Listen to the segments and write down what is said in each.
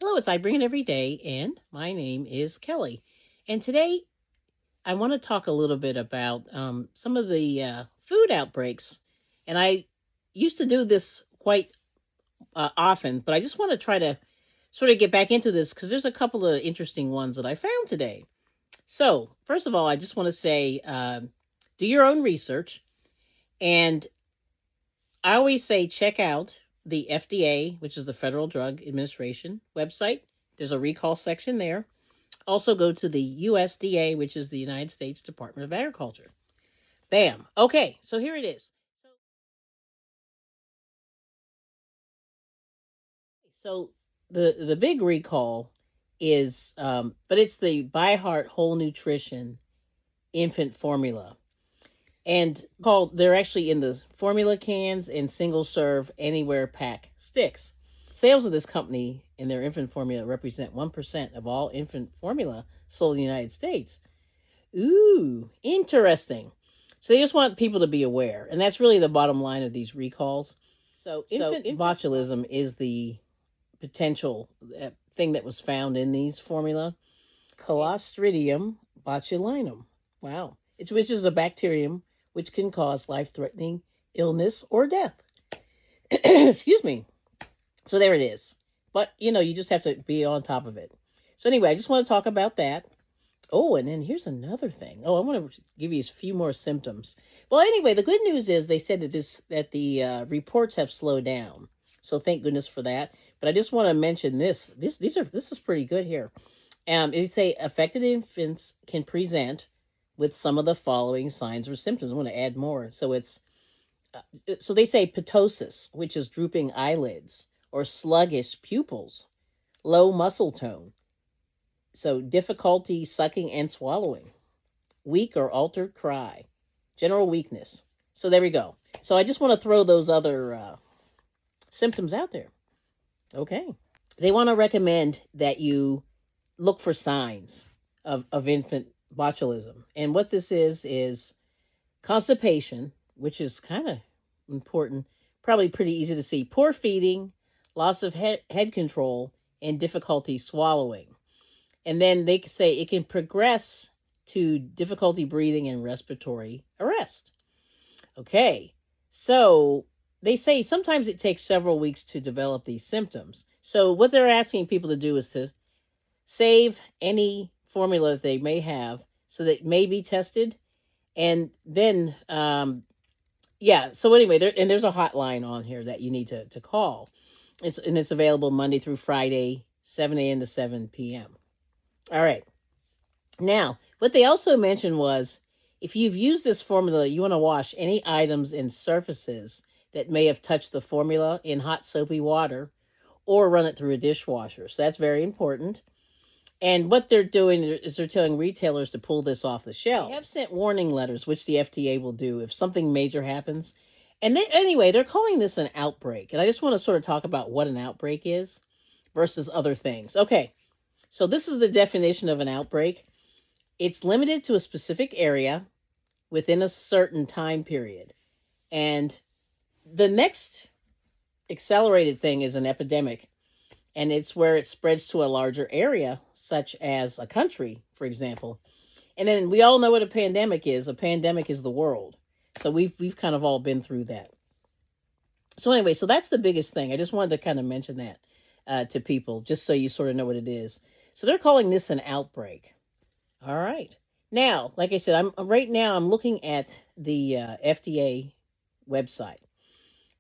Hello, it's I Bring It Every Day, and my name is Kelly. And today I want to talk a little bit about some of the food outbreaks. And I used to do this quite often, but I just want to try to sort of get back into this because there's a couple of interesting ones that I found today. So, first of all, I just want to say do your own research. And I always say check out the FDA, which is the Federal Drug Administration website. There's a recall section there. Also go to the USDA, which is the United States Department of Agriculture. Bam. Okay, so here it is. So the big recall is, but it's the By Heart Whole Nutrition infant formula, and they're actually in the formula cans and single serve anywhere pack sticks. Sales of this company and their infant formula represent 1% of all infant formula sold in the United States. Ooh, interesting. So they just want people to be aware. And that's really the bottom line of these recalls. So infant botulism is the potential thing that was found in these formula. Clostridium botulinum. Wow. Which is a bacterium which can cause life-threatening illness or death. Excuse me. So there it is. But, you just have to be on top of it. So anyway, I just want to talk about that. Oh, and then here's another thing. Oh, I want to give you a few more symptoms. Well, anyway, the good news is they said that the reports have slowed down. So thank goodness for that. But I just want to mention this. This is pretty good here. They say affected infants can present with some of the following signs or symptoms. I want to add more. So so they say ptosis, which is drooping eyelids, or sluggish pupils, low muscle tone. So difficulty sucking and swallowing, weak or altered cry, general weakness. So there we go. So I just want to throw those other symptoms out there. Okay. They want to recommend that you look for signs of infant botulism. And what this is constipation, which is kind of important, probably pretty easy to see, poor feeding, loss of head control, and difficulty swallowing. And then they say it can progress to difficulty breathing and respiratory arrest. Okay, so they say sometimes it takes several weeks to develop these symptoms. So what they're asking people to do is to save any formula that they may have so that it may be tested. And then, so anyway, there's a hotline on here that you need to call. It's available Monday through Friday, 7 a.m. to 7 p.m. All right. Now, what they also mentioned was if you've used this formula, you want to wash any items and surfaces that may have touched the formula in hot soapy water or run it through a dishwasher. So that's very important. And what they're doing is they're telling retailers to pull this off the shelf. They have sent warning letters, which the FDA will do if something major happens. And anyway, they're calling this an outbreak. And I just want to sort of talk about what an outbreak is versus other things. Okay. So this is the definition of an outbreak. It's limited to a specific area within a certain time period. And the next accelerated thing is an epidemic. And it's where it spreads to a larger area, such as a country, for example. And then we all know what a pandemic is. A pandemic is the world. So we've kind of all been through that. So anyway, so that's the biggest thing. I just wanted to kind of mention that to people, just so you sort of know what it is. So they're calling this an outbreak. All right. Now, like I said, I'm looking at the FDA website,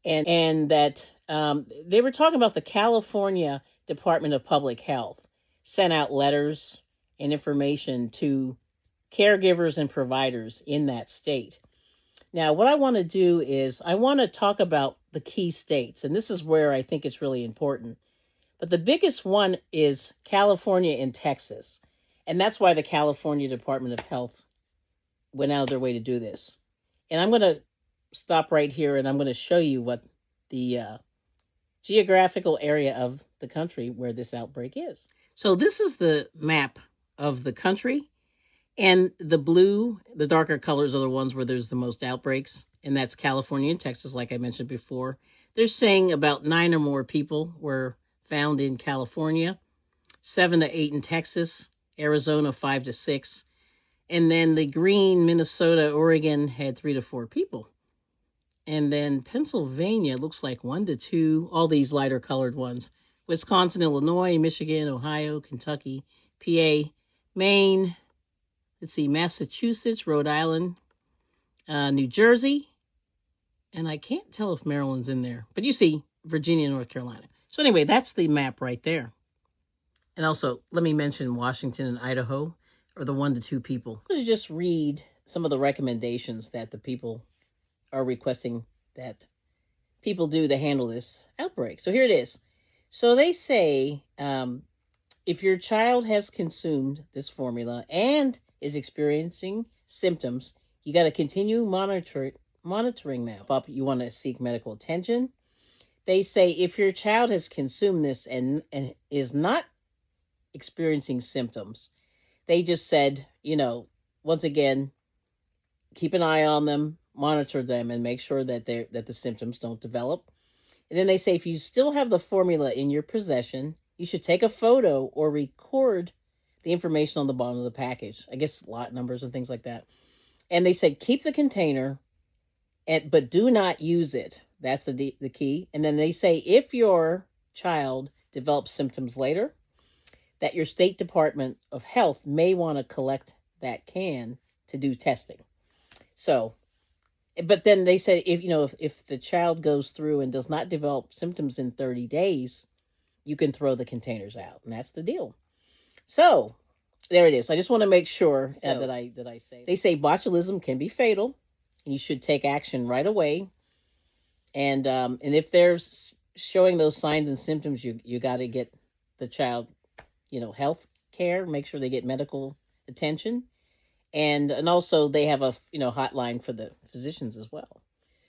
and that they were talking about the California Department of Public Health sent out letters and information to caregivers and providers in that state. Now, what I want to do is I want to talk about the key states, and this is where I think it's really important. But the biggest one is California and Texas. And that's why the California Department of Health went out of their way to do this. And I'm going to stop right here and I'm going to show you what the geographical area of the country where this outbreak is. So this is the map of the country. And the blue, the darker colors are the ones where there's the most outbreaks. And that's California and Texas, like I mentioned before. They're saying about 9 or more people were found in California. 7 to 8 in Texas, Arizona 5 to 6. And then the green, Minnesota, Oregon had 3 to 4 people. And then Pennsylvania looks like 1 to 2, all these lighter colored ones. Wisconsin, Illinois, Michigan, Ohio, Kentucky, PA, Maine, let's see, Massachusetts, Rhode Island, New Jersey, and I can't tell if Maryland's in there. But you see, Virginia, North Carolina. So anyway, that's the map right there. And also, let me mention Washington and Idaho are the 1 to 2 people. Let's just read some of the recommendations that the people are requesting that people do to handle this outbreak. So here it is. So they say, if your child has consumed this formula and is experiencing symptoms, you got to continue monitoring them. You want to seek medical attention. They say if your child has consumed this and is not experiencing symptoms, they just said, once again, keep an eye on them, monitor them, and make sure that the symptoms don't develop. And then they say if you still have the formula in your possession, you should take a photo or record the information on the bottom of the package. I guess lot numbers and things like that. And they said keep the container, but do not use it. That's the key. And then they say if your child develops symptoms later, that your state Department of Health may want to collect that can to do testing. So, but then they said if the child goes through and does not develop symptoms in 30 days, you can throw the containers out, and that's the deal. So there it is. I just want to make sure that I say. They say botulism can be fatal, and you should take action right away. And if they're showing those signs and symptoms, you got to get the child, health care. Make sure they get medical attention, and also they have a hotline for the physicians as well.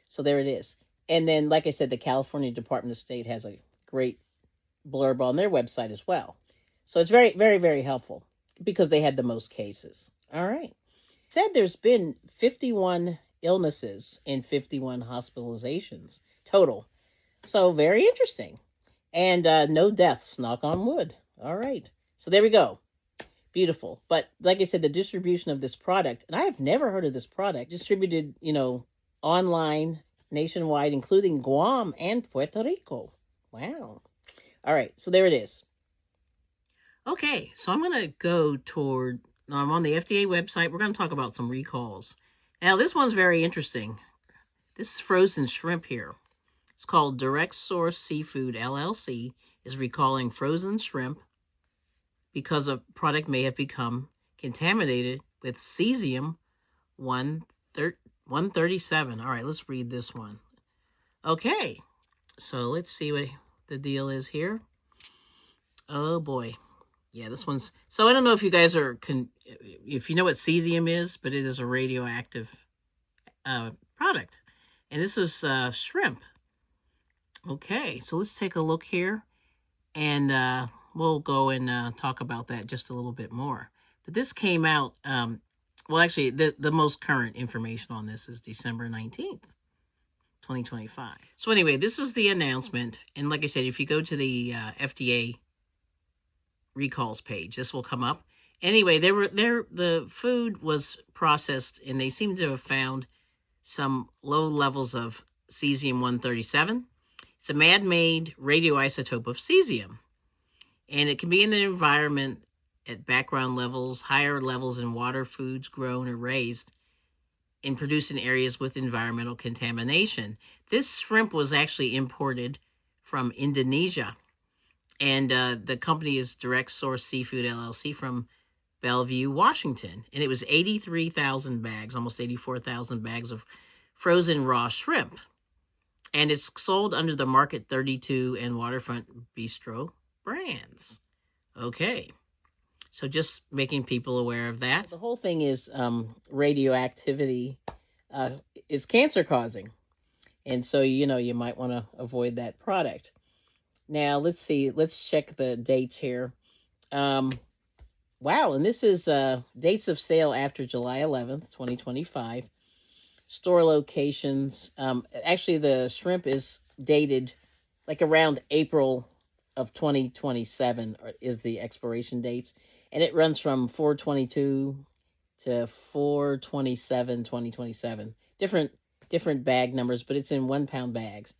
So there it is. And then, like I said, the California Department of State has a great blurb on their website as well. So it's very, very, very helpful because they had the most cases. All right. Said there's been 51 illnesses and 51 hospitalizations total. So very interesting. And no deaths, knock on wood. All right. So there we go. Beautiful. But like I said, the distribution of this product, and I have never heard of this product, distributed, online, nationwide, including Guam and Puerto Rico. Wow. All right. So there it is. Okay. So I'm going to go I'm on the FDA website. We're going to talk about some recalls. Now, this one's very interesting. This is frozen shrimp here. It's called Direct Source Seafood LLC is recalling frozen shrimp because a product may have become contaminated with cesium 137. All right, let's read this one. Okay, so let's see what the deal is here. Oh boy. Yeah, this one's... So I don't know if you guys if you know what cesium is, but it is a radioactive product. And this was shrimp. Okay, so let's take a look here. And we'll go and talk about that just a little bit more. But this came out... well, actually, the most current information on this is December 19th, 2025. So anyway, this is the announcement. And like I said, if you go to the FDA recalls page, this will come up. Anyway, the food was processed, and they seem to have found some low levels of cesium-137. It's a man-made radioisotope of cesium, and it can be in the environment at background levels, higher levels in water, foods grown or raised, and produced in areas with environmental contamination. This shrimp was actually imported from Indonesia, and the company is Direct Source Seafood LLC from Bellevue, Washington. And it was 83,000 bags, almost 84,000 bags of frozen raw shrimp. And it's sold under the Market 32 and Waterfront Bistro brands. Okay. So just making people aware of that. The whole thing is radioactivity is cancer causing. And so, you might want to avoid that product. Now, let's see. Let's check the dates here. Wow, and this is dates of sale after July 11th, 2025. Store locations. Actually, the shrimp is dated like around April of 2027 is the expiration dates, and it runs from 422 to 427 2027. Different bag numbers, but it's in 1 pound bags.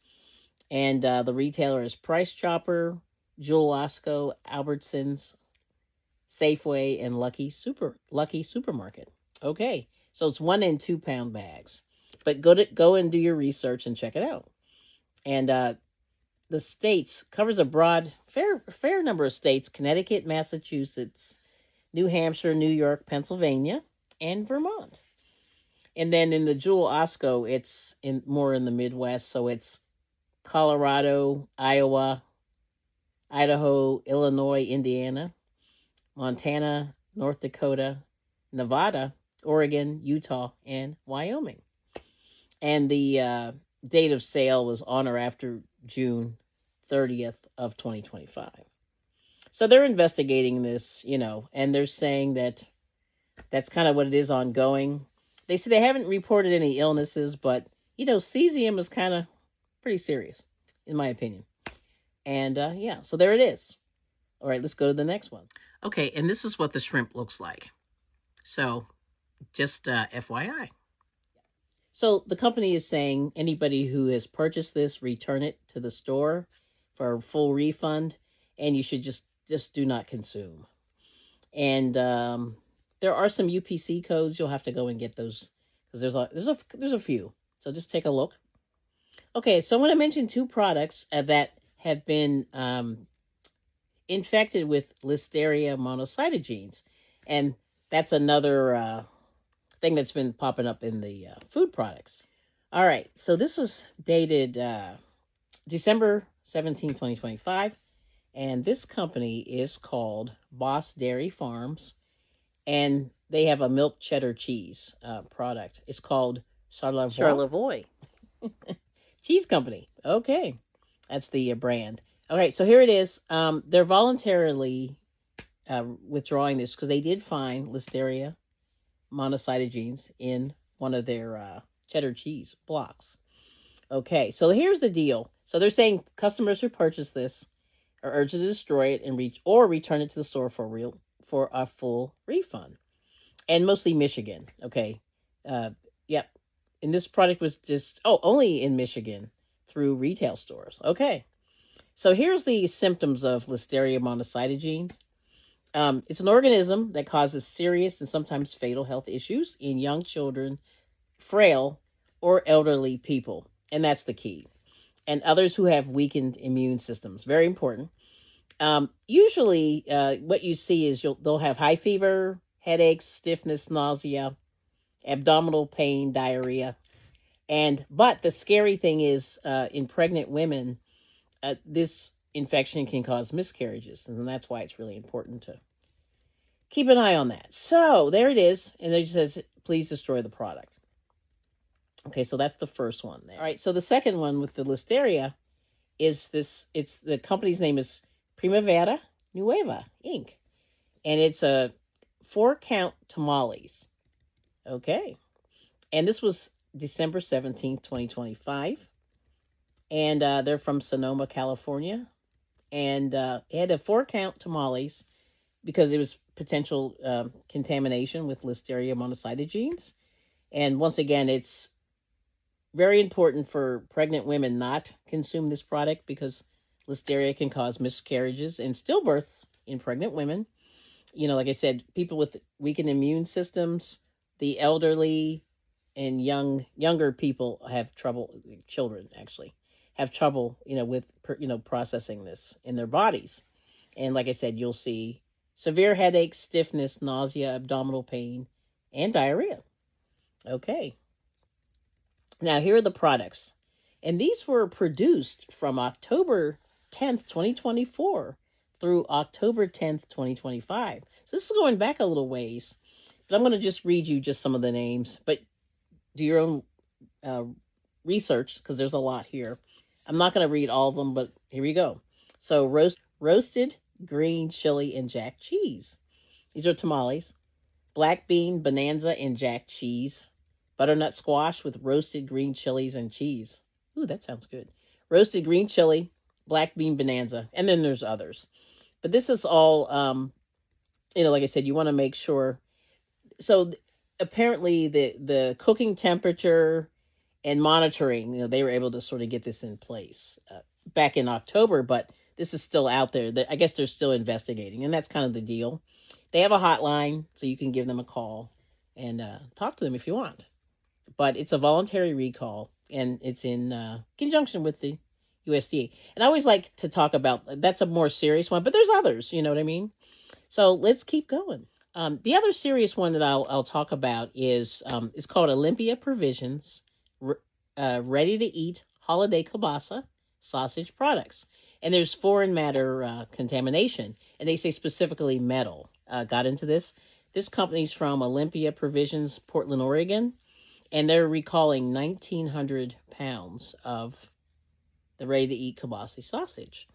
And the retailer is Price Chopper, Jewel Osco, Albertsons, Safeway, and Lucky Supermarket. Okay, so it's 1 and 2 pound bags, but go and do your research and check it out. And the states covers a broad, fair number of states: Connecticut, Massachusetts, New Hampshire, New York, Pennsylvania, and Vermont. And then in the Jewel Osco, it's more in the Midwest, so it's Colorado, Iowa, Idaho, Illinois, Indiana, Montana, North Dakota, Nevada, Oregon, Utah, and Wyoming. And the date of sale was on or after June 30th of 2025. So they're investigating this, and they're saying that that's kind of what it is ongoing. They say they haven't reported any illnesses, but, cesium is kind of pretty serious, in my opinion. And so there it is. All right, let's go to the next one. Okay, and this is what the shrimp looks like. So just FYI. So the company is saying anybody who has purchased this, return it to the store for a full refund, and you should just do not consume. And there are some UPC codes. You'll have to go and get those because there's a few. So just take a look. Okay, so I want to mention 2 products that have been infected with Listeria monocytogenes, and that's another thing that's been popping up in the food products. All right, so this was dated December 17, 2025, and this company is called Boss Dairy Farms, and they have a milk cheddar cheese product. It's called Charlevoix Cheese Company. Okay, that's the brand. All right, so here it is. They're voluntarily withdrawing this because they did find Listeria monocytogenes in one of their cheddar cheese blocks. Okay, so here's the deal. So they're saying customers who purchase this are urged to destroy it and return it to the store for a full refund. And mostly Michigan. Okay, yep. And this product was only in Michigan through retail stores. Okay. So here's the symptoms of Listeria monocytogenes. It's an organism that causes serious and sometimes fatal health issues in young children, frail, or elderly people. And that's the key. And others who have weakened immune systems. Very important. Usually what you see is they'll have high fever, headaches, stiffness, nausea, abdominal pain, diarrhea. But the scary thing is in pregnant women, this infection can cause miscarriages, and that's why it's really important to keep an eye on that. So there it is, and it says, please destroy the product. Okay, so that's the first one there. All right, so the second one with the Listeria is this. It's the company's name is Primavera Nueva Inc., and it's a 4-count tamales. Okay, and this was December 17th, 2025. And they're from Sonoma, California. And it had a 4-count tamales because it was potential contamination with Listeria monocytogenes. And once again, it's very important for pregnant women not consume this product because Listeria can cause miscarriages and stillbirths in pregnant women. Like I said, people with weakened immune systems, the elderly, and younger people have trouble. Children actually have trouble, with processing this in their bodies. And like I said, you'll see severe headaches, stiffness, nausea, abdominal pain, and diarrhea. Okay. Now, here are the products. And these were produced from October 10th, 2024 through October 10th, 2025. So this is going back a little ways. But I'm going to just read you just some of the names. But do your own research because there's a lot here. I'm not going to read all of them, but here we go. So roasted green chili and jack cheese. These are tamales. Black bean bonanza and jack cheese. Butternut squash with roasted green chilies and cheese. Ooh, that sounds good. Roasted green chili, Black Bean Bonanza, and then there's others. But this is all, like I said, you want to make sure. So apparently the cooking temperature and monitoring, they were able to sort of get this in place back in October, but this is still out there. I guess they're still investigating, and that's kind of the deal. They have a hotline, so you can give them a call and talk to them if you want. But it's a voluntary recall, and it's in conjunction with the USDA. And I always like to talk about that's a more serious one, but there's others. You know what I mean? So let's keep going. The other serious one that I'll talk about is it's called Olympia Provisions Ready to Eat Holiday Kielbasa Sausage Products. And there's foreign matter contamination, and they say specifically metal got into this. This company's from Olympia Provisions, Portland, Oregon, and they're recalling 1,900 pounds of the ready-to-eat kielbasa sausage.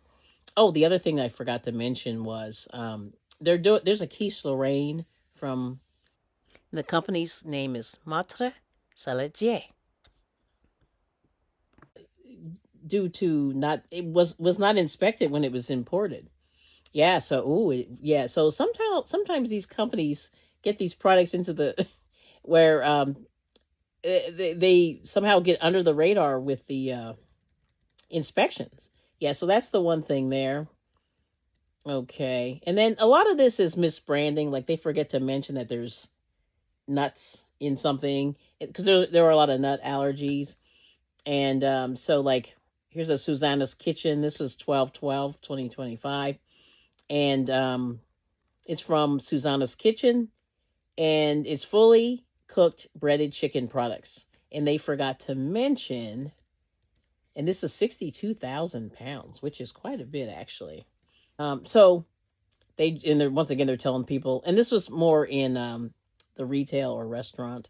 Oh, the other thing I forgot to mention was there's a quiche Lorraine from the company's name is Matre Saladier. Due to it was not inspected when it was imported. Yeah, so sometimes these companies get these products into the where they somehow get under the radar with the inspections. Yeah, so that's the one thing there. Okay. And then a lot of this is misbranding. Like they forget to mention that there's nuts in something because there are a lot of nut allergies. And so like here's a Susanna's Kitchen. This was 12/12/2025. And it's from Susanna's Kitchen, and it's fully cooked breaded chicken products. And they forgot to mention, and this is 62,000 pounds, which is quite a bit actually. So once again, they're telling people, and this was more in the retail or restaurant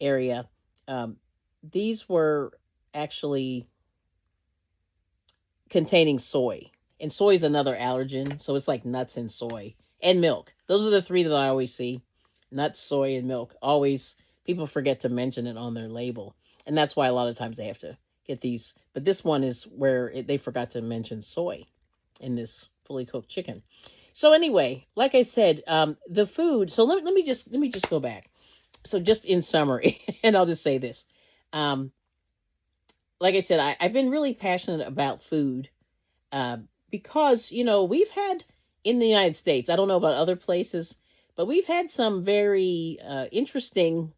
area. These were actually containing soy, and soy is another allergen. So it's like nuts and soy and milk. Those are the three that I always see: nuts, soy, and milk. Always, people forget to mention it on their label, and that's why a lot of times they have to get these. But this one is where they forgot to mention soy in this fully cooked chicken. So anyway, like I said, the food. So let me just go back. So just in summary, and I'll just say this. Like I said, I've been really passionate about food because, we've had in the United States, I don't know about other places, but we've had some very interesting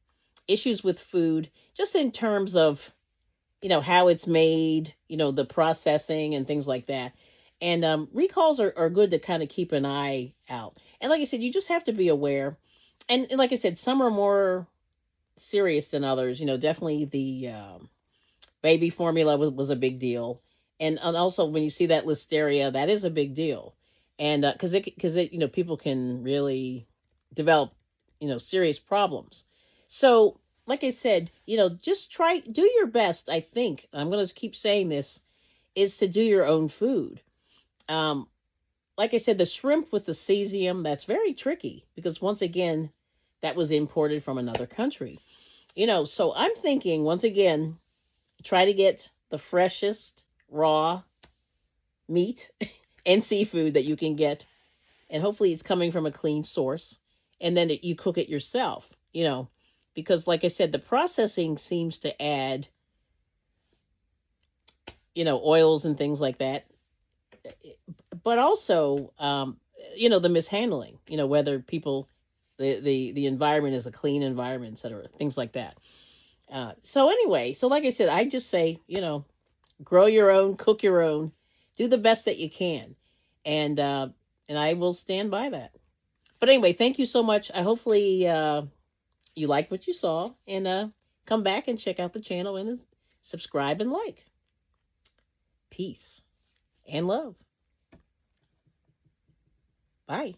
issues with food, just in terms of, how it's made, the processing and things like that. And recalls are good to kind of keep an eye out. And like I said, you just have to be aware. And like I said, some are more serious than others. Definitely the baby formula was a big deal. And also when you see that listeria, that is a big deal. And because people can really develop, serious problems. So like I said, just do your best. I think I'm going to keep saying this, is to do your own food. Like I said, the shrimp with the cesium, that's very tricky because once again, that was imported from another country. So I'm thinking, once again, try to get the freshest raw meat and seafood that you can get. And hopefully it's coming from a clean source. And then you cook it yourself, because like I said, the processing seems to add, oils and things like that. But also, the mishandling, whether people, the environment is a clean environment, et cetera, things like that. So anyway, so like I said, I just say, grow your own, cook your own, do the best that you can. And I will stand by that. But anyway, thank you so much. I hopefully you liked what you saw, and come back and check out the channel and subscribe and like. Peace and love. Bye.